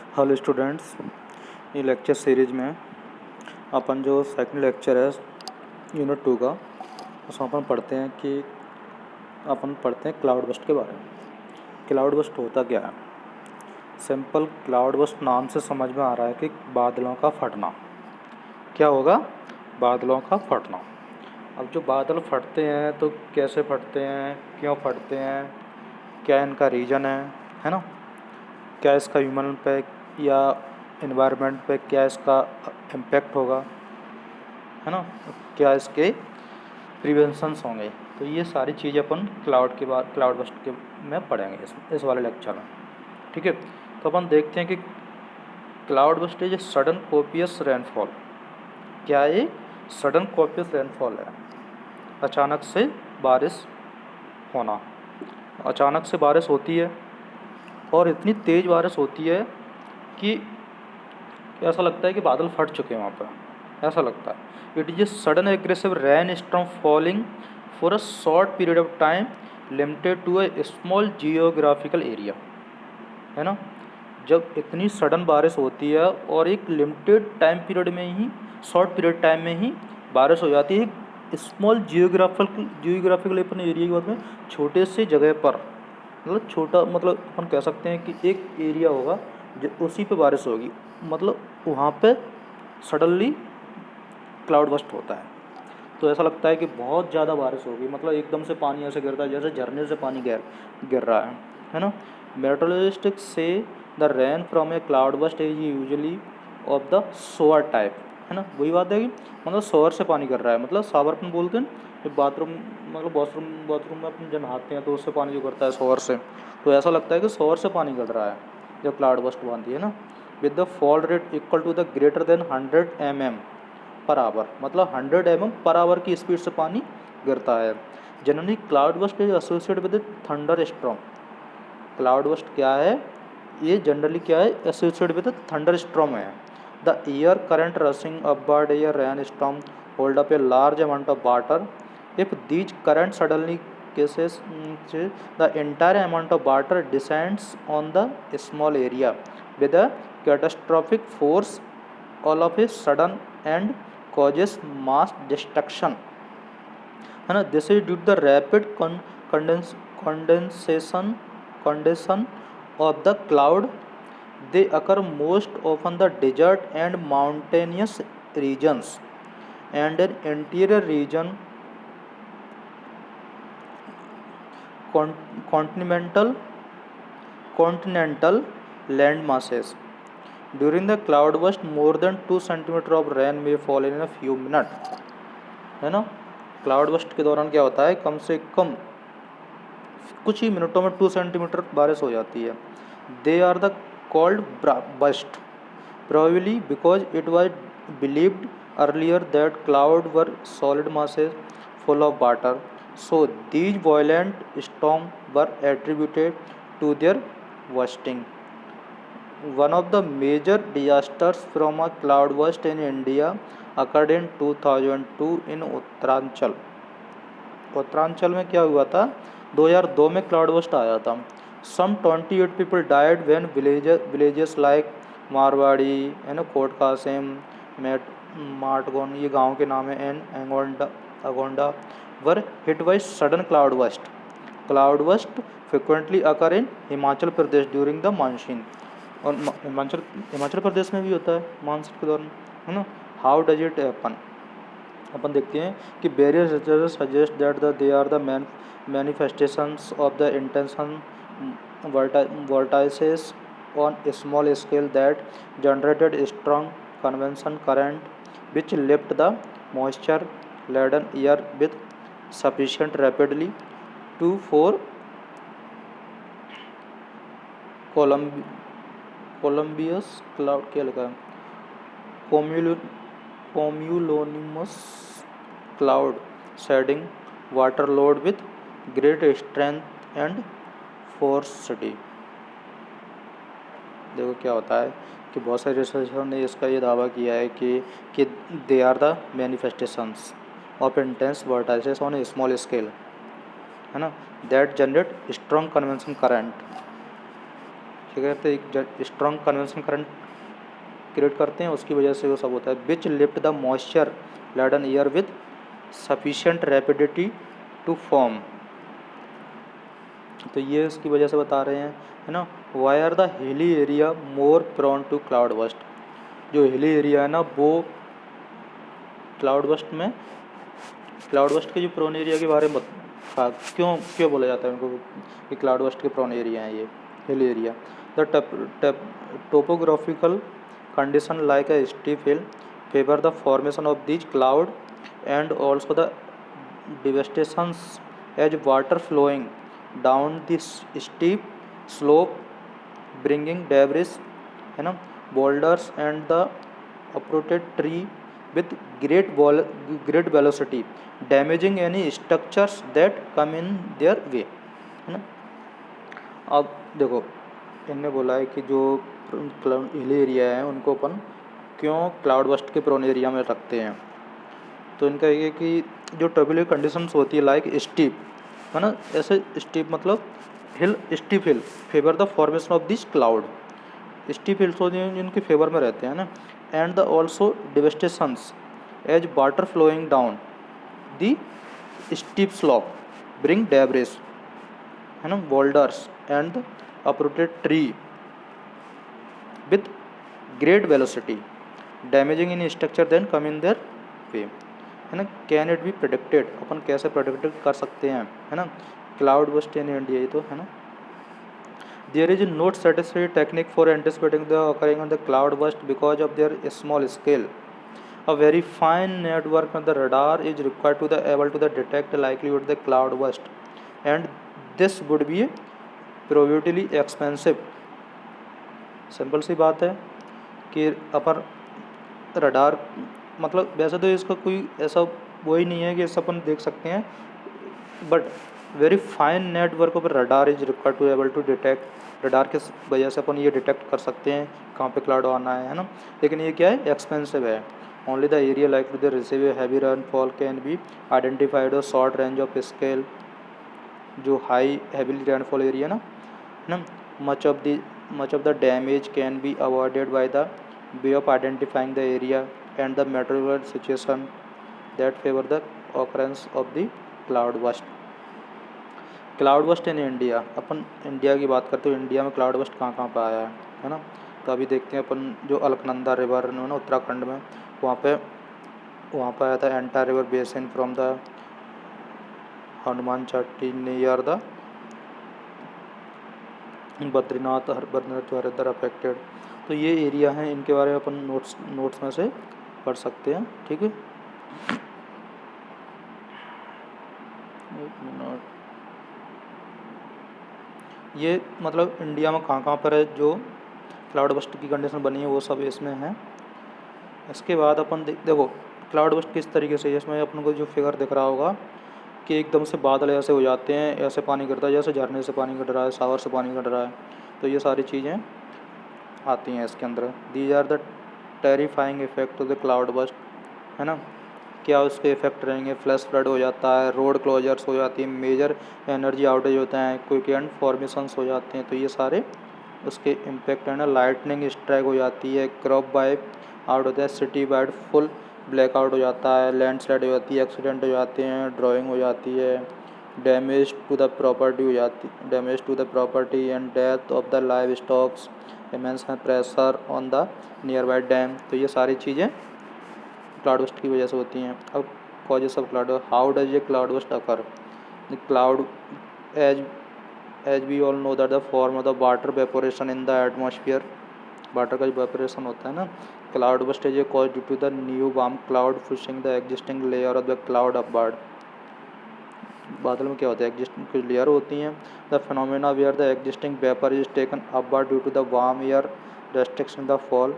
Hello students, ये lecture series में अपन जो सेकंड लेक्चर है यूनिट 2 का, उसमें अपन पढ़ते हैं क्लाउड बस्ट के बारे में। क्लाउड बस्ट होता क्या है? सिंपल, क्लाउड बस्ट नाम से समझ में आ रहा है कि बादलों का फटना। क्या होगा? बादलों का फटना। अब जो बादल फटते हैं तो कैसे फटते हैं, क्यों फटते हैं, क्या इनका रीज़न है ना? क्या इसका ह्यूमन पे या इन्वायरमेंट पे क्या इसका इम्पैक्ट होगा, है ना? क्या इसके प्रिवेंशंस होंगे? तो ये सारी चीज़ें अपन क्लाउड बस्ट के में पढ़ेंगे इस वाले लेक्चर में। ठीक है, तो अपन देखते हैं कि cloud burst is a sudden copious rainfall. क्या ये सडन कोपियस रेनफॉल है? अचानक से बारिश होना। अचानक से बारिश होती है और इतनी तेज़ बारिश होती है कि ऐसा लगता है कि बादल फट चुके हैं वहाँ पर, ऐसा लगता है। It is a sudden aggressive rain storm falling for a short period of time limited to a small geographical area, है ना? जब इतनी सडन बारिश होती है और एक लिमिटेड टाइम पीरियड में ही, शॉर्ट पीरियड टाइम में ही बारिश हो जाती है स्मॉल जियोग्राफिकल अपन एरिया की बात में, छोटे से जगह पर, मतलब छोटा, मतलब अपन कह सकते हैं कि एक एरिया होगा जो उसी पे बारिश होगी, मतलब वहाँ पे सडनली क्लाउड बस्ट होता है। तो ऐसा लगता है कि बहुत ज़्यादा बारिश होगी, मतलब एकदम से पानी ऐसे गिरता है जैसे झरने से पानी गिर रहा है ना? मेट्रोलॉजिस्टिक्स से the rain from A cloud burst is usually of the shore type, है ना? वही बात है कि मतलब शोअर से पानी गिर रहा है, मतलब शावर अपन बोलते हैं जब बाथरूम, मतलब बाथरूम में अपन जब नहाते हैं तो उससे पानी जो गिरता है शोअर से, तो ऐसा लगता है कि शोअर से पानी गिर रहा है जब क्लाउड बस्ट बनती है ना। With the fall rate equal to the greater than 100 mm per hour, मतलब 100 mm पर आवर की स्पीड से पानी गिरता है। Generally cloud burst is associated with thunder storm. Cloud burst क्या है? ये जनरली क्या है? एसोसिएटेड विद थंडर स्टॉर्म है। The air current rushing upward A rain storm hold up a large amount of water. If these current suddenly cases, the entire amount of water descends on the small area with a catastrophic force all of a sudden and causes mass destruction, है ना? This is due to the rapid condensation of the cloud. They occur most often the desert and mountainous regions and an interior region, continental land masses. During the cloud burst, more than 2 centimeter of rain may fall in a few minutes, है ना? Cloud bast के दौरान क्या होता है? कम से कम कुछ ही मिनटों में 2 सेंटीमीटर बारिश हो जाती है। They are the called burst probably because it was believed earlier that clouds were solid masses full of water, so these violent storms were attributed to their bursting. One of the major disasters from a cloudburst in India occurred in 2002 in Uttaranchal. Uttaranchal में क्या हुआ था? 2002 में cloud burst आया था। सम 28 people died when villages like Marwari, है ना, coat Qasim, माटगोन, ये गांव के नाम है, and Agonda were hit by sudden cloud burst. Cloud burst frequently occur in Himachal Pradesh during the monsoon. और हिमाचल प्रदेश में भी होता है मानसून के दौरान, है ना? How does it happen? अपन देखते हैं कि various researchers suggest that they are the manifestations of the intention vortices on a small scale that generated strong convection current which left the moisture laden air with sufficient rapidly to for Columbus cloud, क्या लिखा है, cumulonimbus cloud shedding water load with great strength and force. देखो क्या होता है कि बहुत सारे रिसर्चर ने इसका ये दावा किया है कि they are the manifestations of intense vortices on a small scale, है ना, that generate strong convection current. क्या कहते हैं, एक स्ट्रॉन्ग कन्वेंशन करंट क्रिएट करते हैं, उसकी वजह से वो सब होता है। Which lift the moisture laden air with sufficient rapidity to form, तो ये इसकी वजह से बता रहे हैं, है ना। Why are the hilly area more prone to cloud burst, जो हिली एरिया है ना वो क्लाउड बस्ट के जो प्रोन एरिया के बारे में क्यों क्यों बोला जाता है उनको कि क्लाउड बस्ट के प्रोन एरिया हैं ये hill area. The topographical condition like a steep hill favor the formation of these cloud, and also the devastations as water flowing down this steep slope bringing debris, है ना, boulders and the uprooted tree with great velocity damaging any structures that come in their way, है ना। अब देखो इनने बोला है कि जो हिल एरिया है उनको अपन क्यों क्लाउड बस्ट के प्रोन एरिया में रखते हैं, तो इनका ये कि जो टर्बुलेंट कंडीशंस होती है लाइक स्टीप, है ना, ऐसे स्टीप मतलब hill, steep hill favour the formation of this cloud, steep hills होती हैं जिनके फेवर में रहते हैं ना, and the also devastations as water flowing down the steep slope bring debris, है ना, boulders and uprooted tree with great velocity damaging in structure then come in their way, है ना। कैन इट बी प्रेडिक्टेड, अपन कैसे predict कर सकते हैं, है ना, क्लाउड बस्ट इन इंडिया, तो है ना। There is not satisfied technique for anticipating the occurring on the cloud burst because of their small scale. A very fine network of the radar is required to the able to the detect likelihood the cloud burst, and this would be probability expensive. Simple सी बात है कि अपन radar मतलब वैसे तो इसका कोई ऐसा वो ही नहीं है कि ऐसा अपन देख सकते हैं, बट वेरी फाइन नेटवर्क पर radar is required to able to detect, radar के वजह से अपन ये डिटेक्ट कर सकते हैं कहाँ पे क्लाउड आना है ना। लेकिन ये क्या है, एक्सपेंसिव है। Only the area like to the receive heavy rainfall can be identified और शॉर्ट रेंज ऑफ स्केल, जो हाई हैवी रेनफॉल एरिया ना, much of the damage can be avoided by the way of identifying the area and the meteorological situation that favor the occurrence of the cloud burst. Cloud burst in India, upon India की बात करते हो, India में cloud burst कहाँ कहाँ पे आया है ना। तो अभी देखते हैं अपन जो अलकनंदा रिवर है ना उत्तराखंड में, वहाँ पे आया था एंटा river basin from the Hanuman Chatti near the Badrinath Haridwar affected. तो ये एरिया हैं, इनके बारे में अपन नोट्स में से पढ़ सकते हैं, ठीक है। एक मिनट, ये मतलब इंडिया में कहाँ पर है जो क्लाउड बस्ट की कंडीशन बनी है वो सब इसमें है। इसके बाद अपन देखो क्लाउड बस्ट किस तरीके से, इसमें अपन को जो फिगर दिख रहा होगा कि एकदम से बादल ऐसे हो जाते हैं, ऐसे पानी गिरता है जैसे झरने से पानी गिर रहा है, शावर से पानी गिर रहा है, तो ये सारी चीज़ें आती हैं इसके अंदर। These are the terrifying effect of the cloud burst, है ना। क्या उसके इफेक्ट रहेंगे, फ्लैश फ्लड हो जाता है, रोड क्लोजर्स हो जाती है, मेजर एनर्जी आउटेज होता है, क्विक एंड फॉर्मेशंस हो जाते हैं, तो ये सारे उसके इम्पेक्ट है ना। लाइटनिंग स्ट्राइक हो जाती है, क्रॉप वाइप आउट होता है, सिटी वाइड फुल ब्लैकआउट हो जाता है, लैंडस्लाइड हो जाती है, एक्सीडेंट हो जाते हैं, ड्राइंग हो जाती है, डैमेज टू द प्रॉपर्टी हो जाती, damage to the property and death of the live stocks, immense pressure on the near by dam. तो ये सारी चीज़ें क्लाउड बस्ट की वजह से होती हैं। अब causes of cloud, how does a cloud burst occur, cloud as we all know that the form of the water evaporation in the atmosphere, water का जो वेपोरेशन होता है ना। Cloud burst is a cause due to the new warm cloud pushing the existing layer of the cloud upward. बादल में क्या होता है, एग्जिस्टिंग कुछ लेयर होती हैं। The phenomena where the existing vapour is taken upward due to the warm air restriction the fall,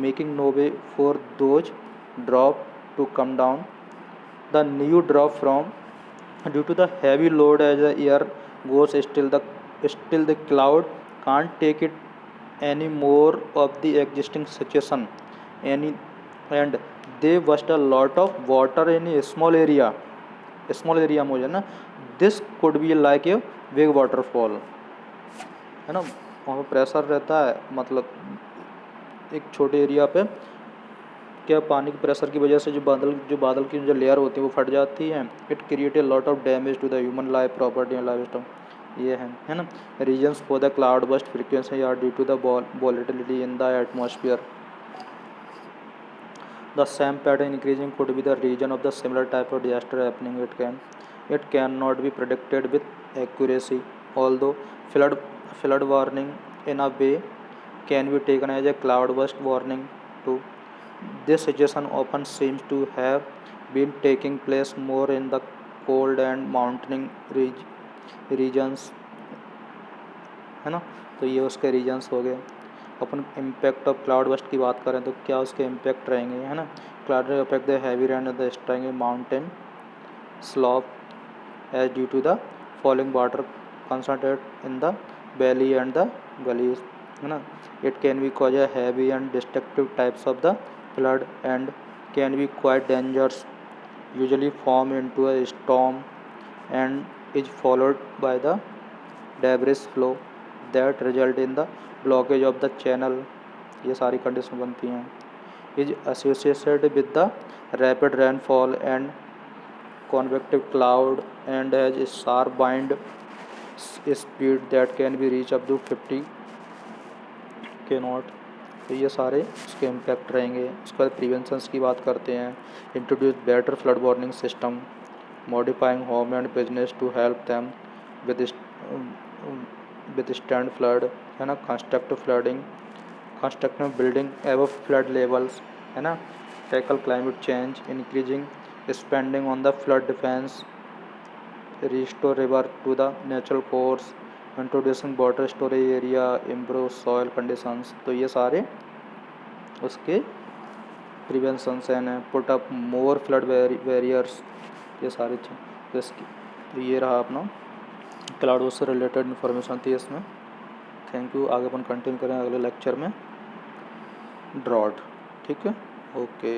making no way for those drop to come down. The new drop from due to the heavy load as the air goes still the cloud can't take it any more of the existing situation any, and they burst a lot of water in a small area में हो जाए ना। This could be like a big waterfall, है ना। वहाँ पर pressure रहता है, मतलब एक छोटे एरिया पे क्या पानी के प्रेशर की वजह से जो बादल की जो लेयर होती है वो फट जाती है। It create a lot of damage to the human life property and life stock. ये है ना। Reasons for the cloud burst frequency are due to the volatility in the atmosphere. The same pattern increasing could be the region of the similar type of disaster happening. It cannot be predicted with accuracy, although flood warning in a way can be taken as a cloudburst warning too. This situation often seems to have been taking place more in the cold and mountain regions, है ना। तो ये उसके regions हो गए। अपन impact of cloud burst की बात करें तो क्या उसके इम्पैक्ट रहेंगे, है ना। Cloud affect the heavy rain the strange mountain slope as due to the falling water concentrate in the valley and the gullies, है ना। It can be cause a heavy and destructive types of the flood and can be quite dangers, usually form into a storm and is followed by the debris flow that result in the blockage of the channel. ये सारी condition बनती हैं। Is associated with the rapid rainfall and convective cloud and has sharp wind speed that can be reach up to 50 के not. तो ये सारे उसके impact रहेंगे। उसके बाद प्रिवेंशंस की बात करते हैं। Introduce better flood warning system, modifying home and business to help them withstand flood, है ना। Construct building above flood levels, है ना। Tackle climate change, increasing spending on the flood defence, restore river to the natural course, introducing water storage area, improve soil conditions. तो ये सारे उसके preventions हैं। Put up more flood barriers, ये सारी चीज़। तो ये रहा अपना क्लाउड बस्ट से रिलेटेड इन्फॉर्मेशन थी इसमें। Thank you. आगे अपन कंटिन्यू करें अगले लेक्चर में ड्रॉट, ठीक है। ओके।